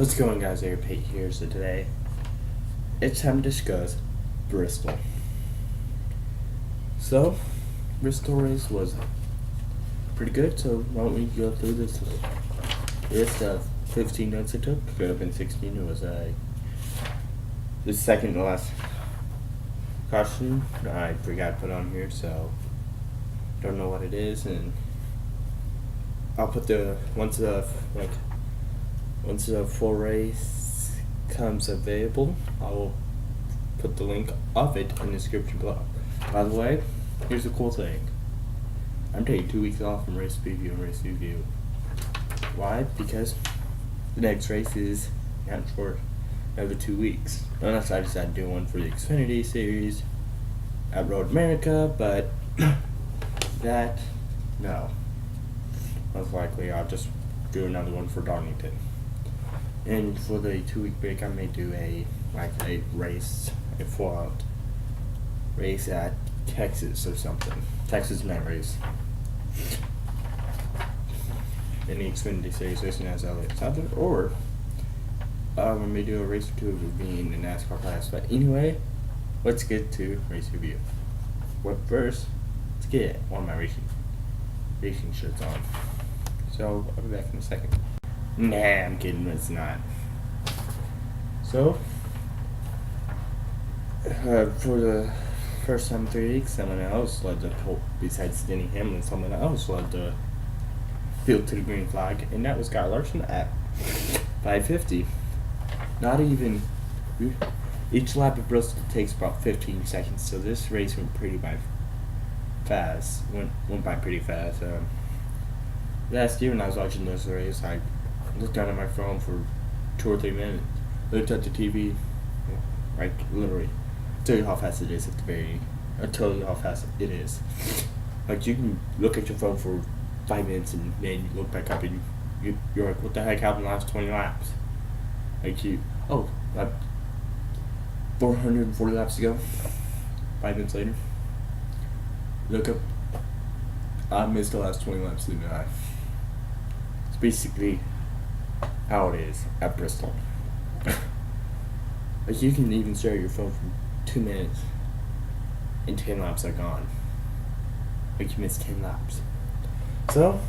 What's going on, guys? Pete here. So today it's time to discuss Bristol. So Bristol race was pretty good, so why don't we go through this? It's 15 minutes it took. Could have been 16. It was the second to last caution. I forgot to put on here, so don't know what it is, and I'll put once the full race comes available, I will put the link of it in the description below. By the way, here's the cool thing. I'm taking 2 weeks off from race preview and race review. Why? Because the next race is not for another 2 weeks. Unless I decide to do one for the Xfinity Series at Road America, but no. Most likely I'll just do another one for Darlington. And for the 2 week break, I may do a full-out race at Texas or something. Texas night race. In the Xfinity Series racing as something, or I may do a race or two of me in the NASCAR class. But anyway, let's get to race review. But first, let's get one of my racing shirts on. So I'll be back in a second. Nah, I'm kidding, it's not. So, for the first time in 3 weeks, someone else led the pole, besides Denny Hamlin, someone else led the field to the green flag, and that was Kyle Larson at 5:50. Not even, each lap of Bristol takes about 15 seconds, so this race went pretty fast. Went by pretty fast. Last year when I was watching this race, I looked down at my phone for 2 or 3 minutes, looked at the TV, like literally, tell you how fast it is at the very, I'll tell you how fast it is. Like you can look at your phone for 5 minutes and then you look back up and you're like, what the heck happened the last 20 laps? Like like 440 laps ago, 5 minutes later, look up, I missed the last 20 laps, didn't I? It's basically how it is at Bristol. Like you can even stare at your phone for 2 minutes and 10 laps are gone. Like you missed 10 laps. So,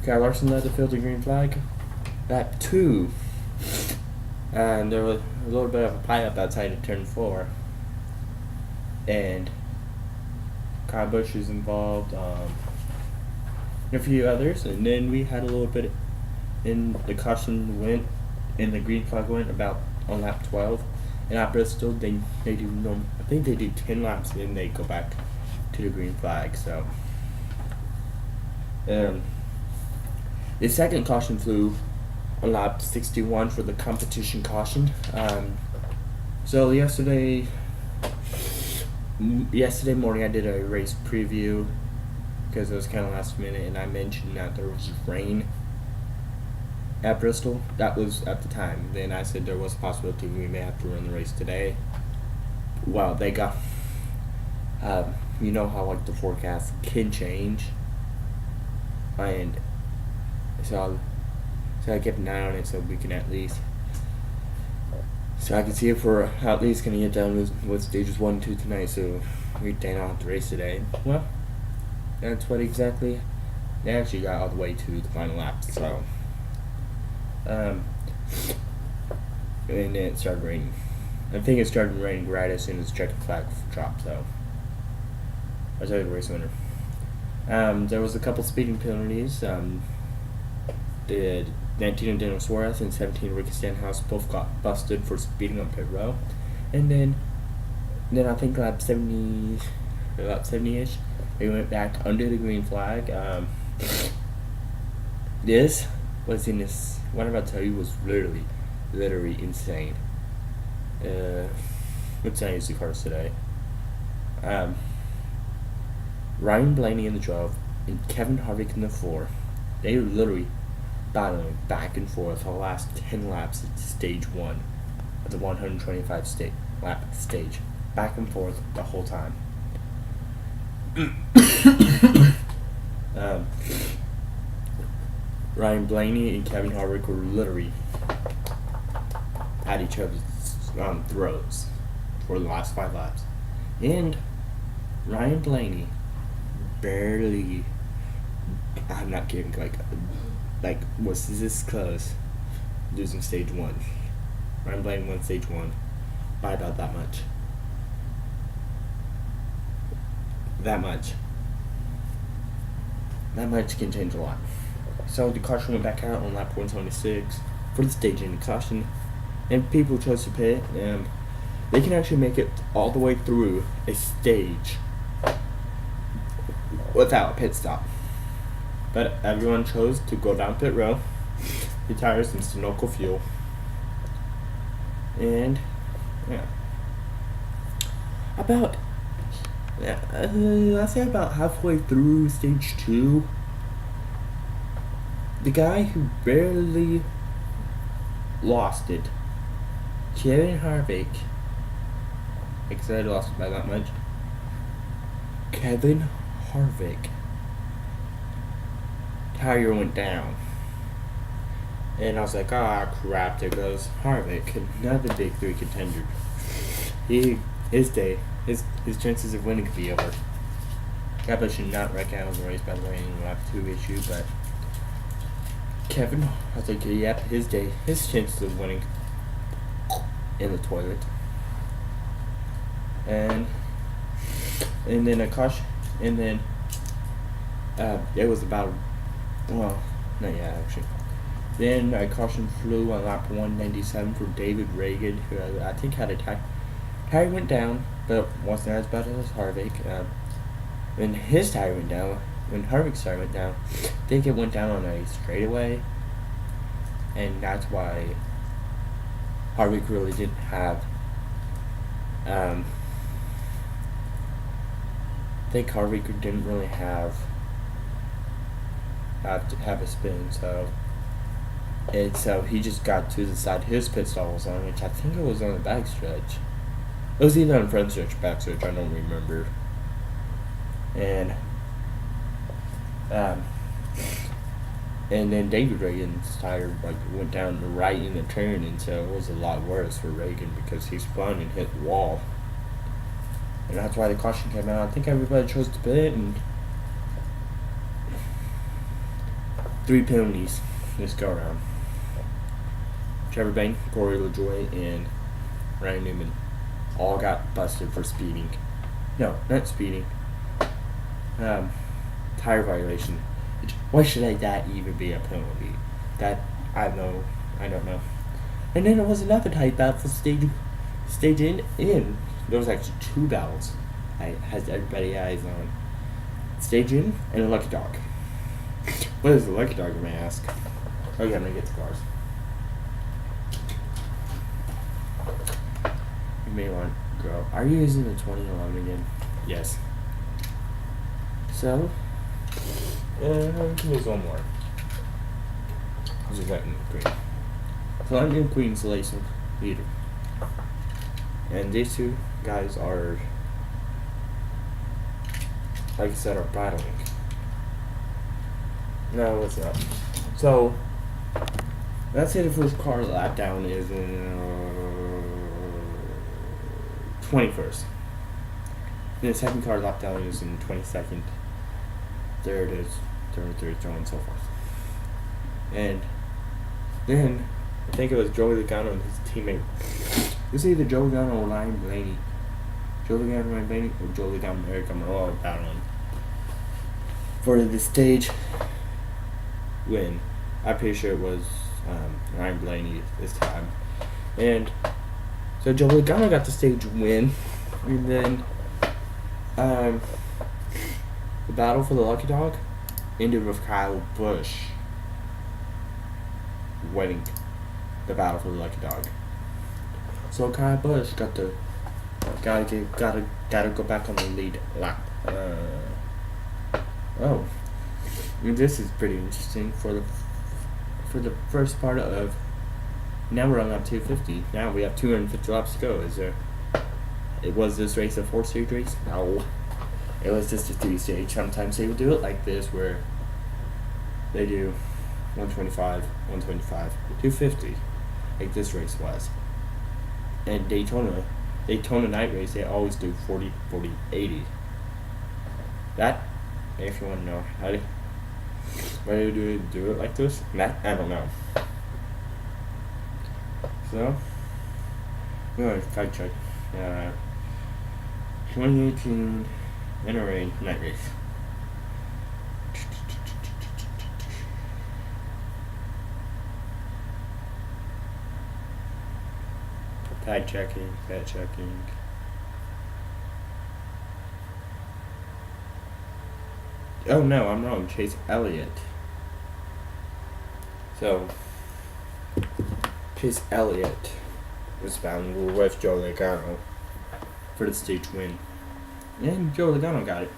Kyle Larson led the field to green flag. Lap 2. And there was a little bit of a pile-up outside of turn 4. And Kyle Busch is involved, and a few others. And then we had a little bit in the caution went, and the green flag went about on lap 12. And at Bristol, they do I think they do 10 laps, and then they go back to the green flag. So, the second caution flew on lap 61 for the competition caution. So yesterday morning I did a race preview because it was kind of last minute, and I mentioned that there was rain at Bristol. That was at the time. Then I said there was a possibility we may have to run the race today. Well, they got, you know how like the forecast can change, and so I kept an eye on it so we can at least, so I can see if we're at least going to get done with stages 1 and 2 tonight, so we don't have to race today. Well, that's what exactly, they actually got all the way to the final lap, so, and then it started raining. I think it started raining right as soon as the checkered flag dropped, so I tell you the race winner. There was a couple speeding penalties. The 19 of Daniel Suarez and 17 Ricky Stenhouse both got busted for speeding on pit row, and then I think lap 70ish, they went back under the green flag. This was what I'm about to tell you was literally insane. Let's not use the cars today. Ryan Blaney in the 12 and Kevin Harvick in the 4. They were literally battling back and forth for the last 10 laps at stage 1 of the 125 lap stage. Back and forth the whole time. Ryan Blaney and Kevin Harvick were literally at each other's throats for the last 5 laps. And Ryan Blaney barely, I'm not kidding, like was this close, losing stage 1. Ryan Blaney won stage 1 by about that much. That much can change a lot. So the caution went back out on lap 176 for the stage ending caution, and people chose to pit, and they can actually make it all the way through a stage without a pit stop. But everyone chose to go down pit row, retire some Sunoco fuel, and I'd say about halfway through stage 2, the guy who barely lost it, Kevin Harvick, because I lost it by that much, Kevin Harvick, tire went down. And I was like, crap, there goes Harvick, another big 3 contender. His chances of winning could be over. Kappa should not wreck out of the race, by the way, in lap 2 issue, but Kevin, I think, yep, his chances of winning in the toilet. And then a caution, and then it was about, well, not yet actually. Then a caution flew on lap 197 for David Reagan, who I think had a tire went down, but wasn't as bad as Harvick. When his tire went down, when Harvick's tire went down, I think it went down on a straightaway, and that's why Harvick really didn't have. I think Harvick didn't really have a spin, so he just got to the side his pit stall was on, which I think it was on the back stretch. It was either on the front stretch or back stretch, I don't remember. And then David Reagan's tire went down right in the turn, and so it was a lot worse for Reagan because he spun and hit the wall. And that's why the caution came out. I think everybody chose to pit, and 3 penalties this go around. Trevor Bank, Corey LaJoie, and Ryan Newman all got busted for speeding. No, not speeding. Tire violation. Why should that even be a penalty? That I don't know. And then it was another tight battle for stage in. There was actually 2 battles I had everybody eyes on. Stage in and a lucky dog. What is a lucky dog, you may ask? Oh yeah, I'm gonna get the cars. You may want to go. Are you using the 2011 again? Yes. So, there's one more. This is Lightning McQueen. So Lightning McQueen's the Laser leader. And these 2 guys are, like I said, are battling. No, what's up? So, let's say the first car lap down is in 21st. Then the second car lap down is in 22nd. Third is third, so on and so forth. And then I think it was Joey Logano and his teammate. It was either Joey Logano or Ryan Blaney. Joey Logano, Ryan Blaney, or Joey Logano and Eric Amaral battling for the stage win. I'm pretty sure it was Ryan Blaney this time. And so Joey Logano got the stage win, and then the battle for the lucky dog ended with Kyle Busch winning the battle for the lucky dog. So Kyle Busch gotta go back on the lead lap. This is pretty interesting for the first part of. Now we're on lap 250. Now we have 250 laps to go. Was this race a 4-stage race? No. It was just a 3-stage. Sometimes they would do it like this, where they do 125, 125, 250, like this race was. And Daytona night race, they always do 40, 40, 80. That, if you want to know why do you do it like this, that, I don't know. So, we're going to fact check. 2018 NRA night race. Fact checking. Oh no, I'm wrong. Chase Elliott. So, Chase Elliott was found with Joe Logano for the stage win. And Joe Logano got it.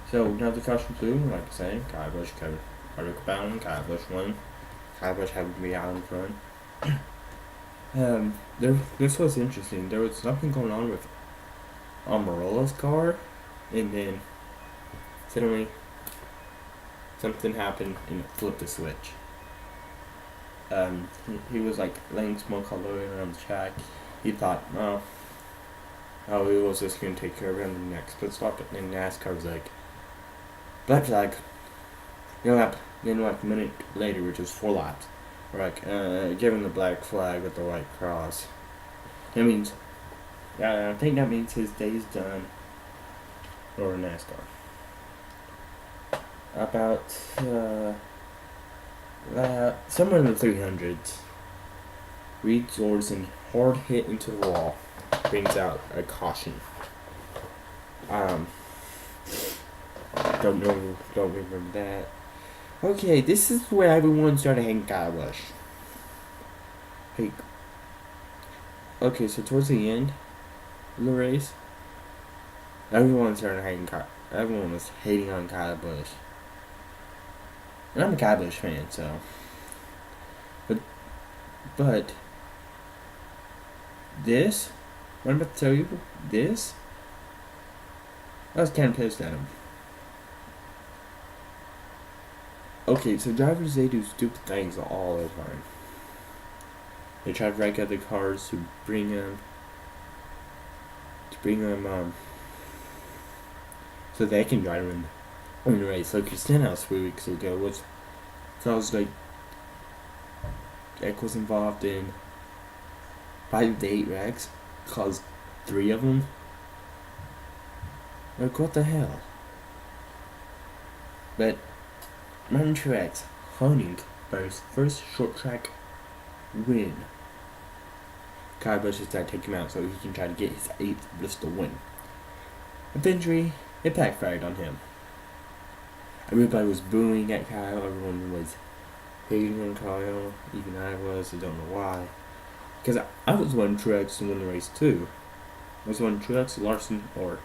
So, now the caution flew, like I say, Kyle Busch, Kevin Harvick bound, Kyle Busch won. Kyle Busch had to be out in front. This was interesting. There was something going on with Almirola's car, and then suddenly something happened and it flipped the switch. He was like laying smoke all the way around the track. He thought, oh, he was just gonna take care of him in the next pit stop, but then NASCAR was like, black flag. Then like a minute later, which was 4 laps, we're like, giving the black flag with the white cross. That means, I think that means his day's done over NASCAR. About, somewhere in the 300s, Reed Zorson hard hit into the wall, brings out a caution. Don't remember that. Okay, this is where everyone started hating Kyle Busch. Hey. Okay, so towards the end of the race, everyone was hating on Kyle Busch. And I'm a Kyle Busch fan, so. But this, what I'm about to tell you, I was kind of pissed at him. Okay, so drivers, they do stupid things all the time. They try to wreck other cars to bring them, so they can drive in the race. Like Stenhouse 3 weeks ago was like, Jack was involved in 5 to 8 wrecks, caused 3 of them. Like, what the hell? But Martin Truex hunting for his first short track win. Kyle Busch decided to take him out so he can try to get his 8th Bristol win. Eventually, it backfired on him. Everybody was booing at Kyle, everyone was hating on Kyle, even I was, I don't know why. Because I was wanting Truex to win the race too. I was wanting Truex, Larson, or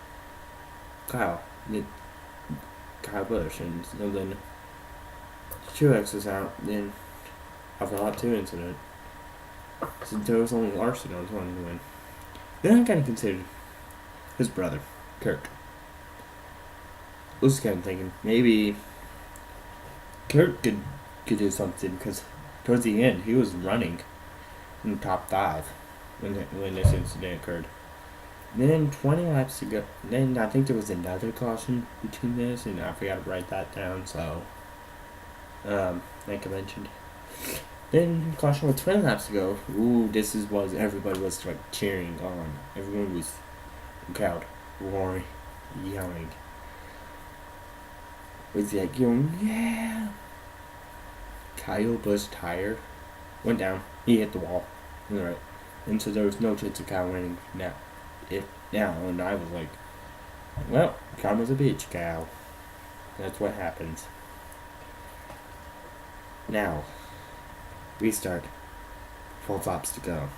Kyle Busch, and then Truex was out, then after the Hot 2 incident, since there was only Larson I was wanting to win. Then I kind of considered his brother, Kurt. I was kind of thinking maybe Kurt could do something, because towards the end he was running in the top 5 when this incident occurred. Then 20 laps ago, then I think there was another caution between this, and I forgot to write that down, so like I mentioned. Then caution with 20 laps ago. This was everybody was like cheering on. Everyone was crowd roaring, yelling. Was like going, yeah. Kyle Busch tire went down. He hit the wall. Alright. And so there was no chance of Kyle winning now. And I was like, well, karma's a bitch, Kyle. That's what happens. Now, restart. 12 laps to go.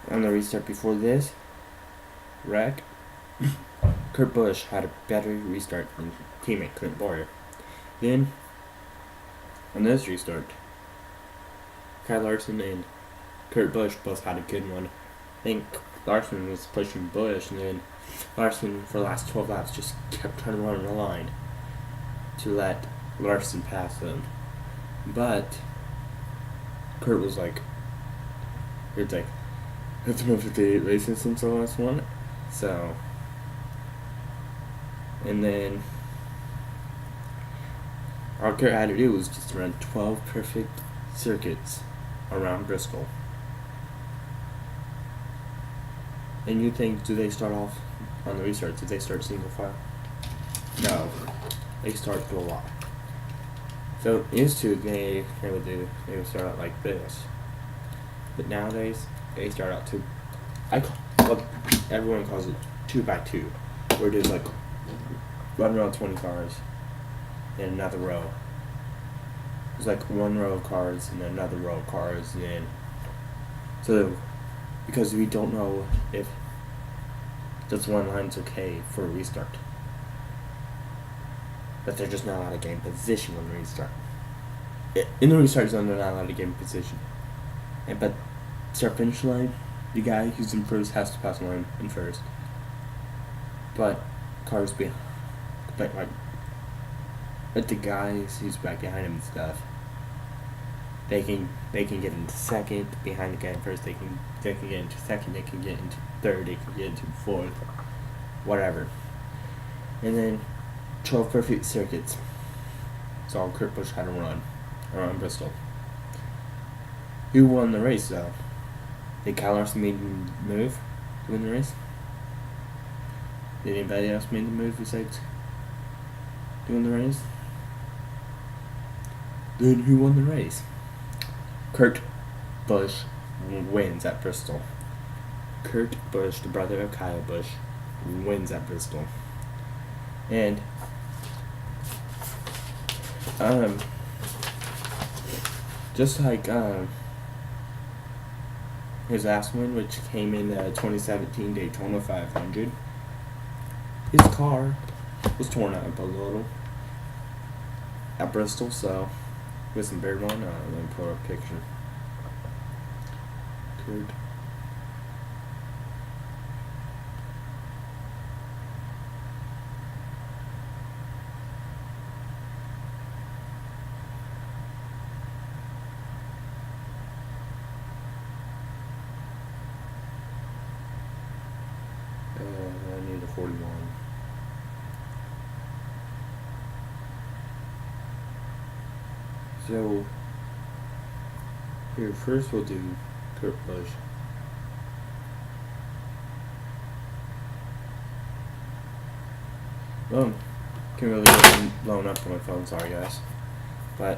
On the restart before this wreck, Kurt Busch had a better restart than teammate Clint Bowyer. Then, on this restart, Kyle Larson and Kurt Busch both had a good one. I think Larson was pushing Busch, and then Larson, for the last 12 laps, just kept trying to run the line to let Larson pass them. But Kurt was like, it's like, it's been 58 races since the last one. So, and then all Kurt had to do was just run 12 perfect circuits around Bristol. And you think, do they start off on the restarts? Did they start single file? No, they start through a lot. So used to they would start out like this, but nowadays they start out well, everyone calls it 2x2, where it is like run around 20 cars, then another row. There's like one row of cars and then another row of cars, and then because we don't know if this one line's okay for a restart. But they're just not allowed to gain position on the restart. In the restart zone, they're not allowed to gain position. But start finish line, the guy who's in first has to pass the line in first. But cars but the guys who's back behind him and stuff, they can get into second behind the guy in first. They can get into second. They can get into third. They can get into fourth, whatever. And then 12 perfect circuits. That's all Kurt Busch had to run around Bristol. Who won the race though? Did Kyle Larson make the move to win the race? Did anybody else make the move besides doing the race? Then who won the race? Kurt Busch wins at Bristol. Kurt Busch, the brother of Kyle Busch, wins at Bristol. And just like his last win, which came in 2017 Daytona 500, his car was torn up a little at Bristol, so with some bird on, let me pull up a picture. Kurt. I need a 41. So, here, first we'll do Kurt Busch. Oh, can't really get blown up on my phone, sorry guys. But,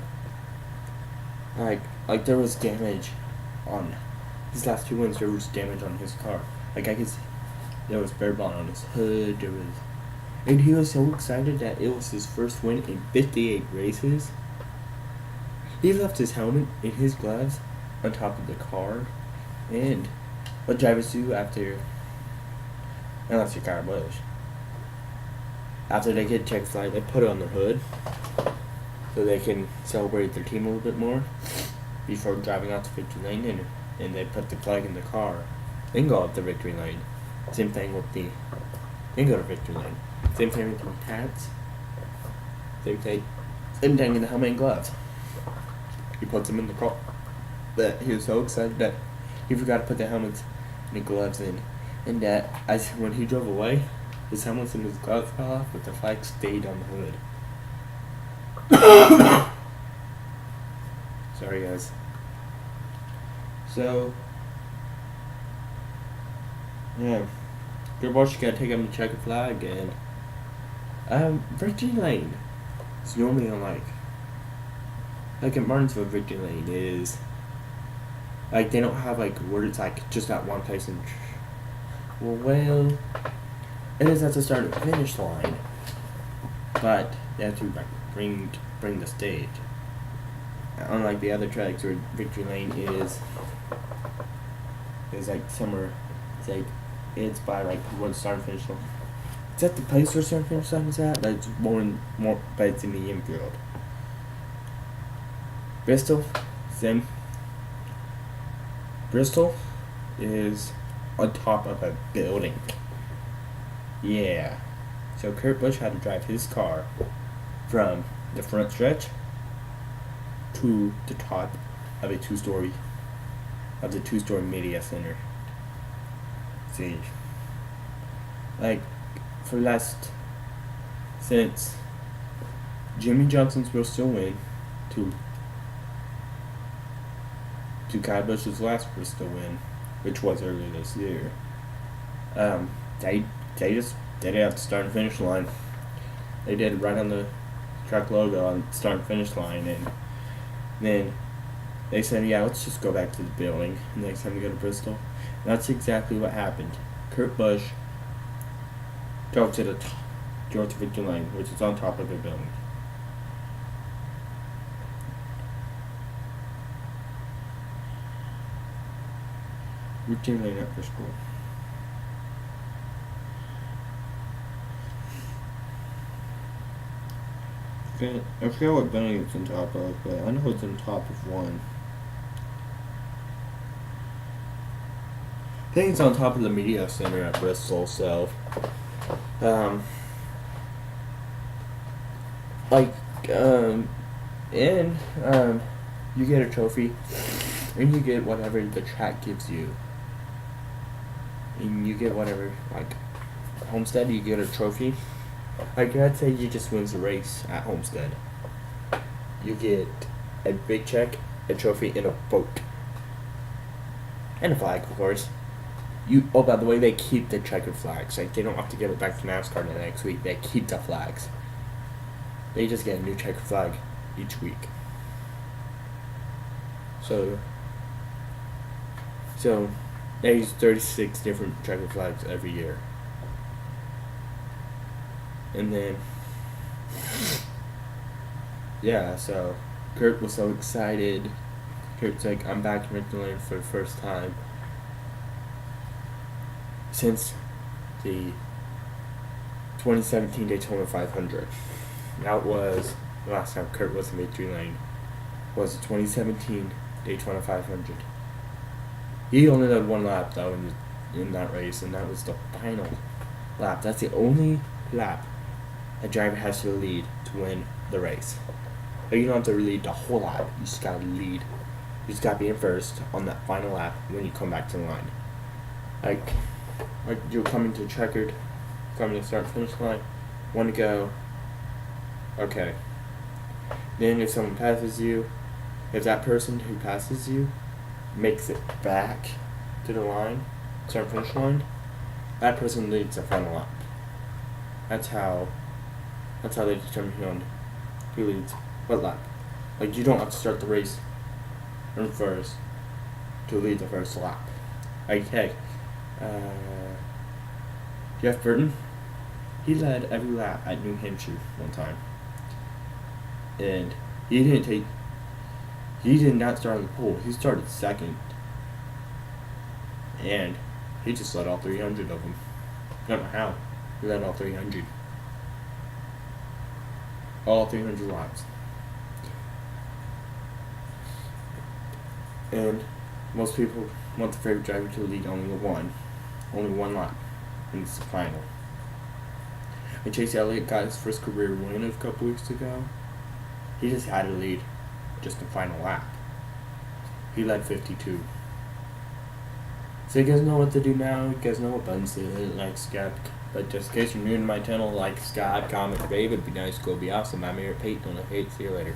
like there was damage on his last two wins, there was damage on his car. Like I could see, there was bird bond on his hood, and he was so excited that it was his first win in 58 races. He left his helmet and his gloves on top of the car, and what drivers do unless you're Kyle Busch, after they get check flag, they put it on the hood so they can celebrate their team a little bit more before driving out to victory lane, and they put the flag in the car, then go up the victory lane. Same thing with then go to victory lane. Same thing with the hats. Same thing in the helmet and gloves. He puts them in the car. That he was so excited that he forgot to put the helmets and the gloves in, and that when he drove away, his helmets and his gloves fell off, but the flag stayed on the hood. Sorry guys. So yeah, Kurt Busch gotta take him to check a flag, and victory lane is normally on like at Martinsville, victory lane is like they don't have like where it's like just that one place and well it is at the start and finish line, but they have to like bring the stage. Unlike the other tracks where victory lane is like somewhere, it's by like one start and finish line. Is that the place where start and finish line is at? That's more, but it's in the infield. Bristol, same. Bristol is on top of a building. Yeah. So Kurt Busch had to drive his car from the front stretch to the top of the two-story media center. See, like for the last since Jimmy Johnson's will still win to Kyle Busch's last Bristol win, which was earlier this year. They did it at the start and finish line. They did it right on the track logo on the start and finish line, and then they said, "Yeah, let's just go back to the building next time we go to Bristol." And that's exactly what happened. Kurt Busch drove to the Victory Lane, which is on top of the building. Victory Lane at Bristol. I forget what building it's on top of, but I know it's on top of one. I think it's on top of the media center at Bristol, so you get a trophy, and you get whatever the track gives you, and you get whatever, like Homestead, you get a trophy. Like, I'd say you just wins the race at Homestead. You get a big check, a trophy, and a boat. And a flag, of course. Oh, by the way, they keep the checkered flags. Like, they don't have to give it back to NASCAR the next week. They keep the flags. They just get a new checkered flag each week. So they use 36 different checkered flags every year. And then, yeah, so Kurt was so excited. Kurt's like, I'm back in Victory Lane for the first time since the 2017 Daytona 500. That was the last time Kurt was in Victory Lane, was the 2017 Daytona 500. He only led one lap, though, in that race, and that was the final lap. That's the only lap a driver has to lead to win the race. But you don't have to lead the whole lap. You just gotta lead. You just gotta be in first on that final lap when you come back to the line. Like you're coming to checkered, coming to start finish line, one to go. Okay. Then if someone passes you, if that person who passes you makes it back to the line, start finish line, that person leads the final lap. That's how they determine who leads what lap. Like, you don't have to start the race in first to lead the first lap. Like, hey, Jeff Burton, he led every lap at New Hampshire one time. And he did not start on the pole. He started second. And he just led all 300 of them. I don't know how. He led all 300. All 300 laps. And most people want the favorite driver to lead only one lap, and it's the final. When Chase Elliott got his first career win a couple weeks ago, he just had to lead just the final lap. He led 52. So you guys know what to do now. You guys know what buttons to hit, like, subscribe. But just in case you're new to my channel, like, subscribe, comment, rate. It'd be nice, go be awesome. I'm here at Peyton on the Hate. See you later.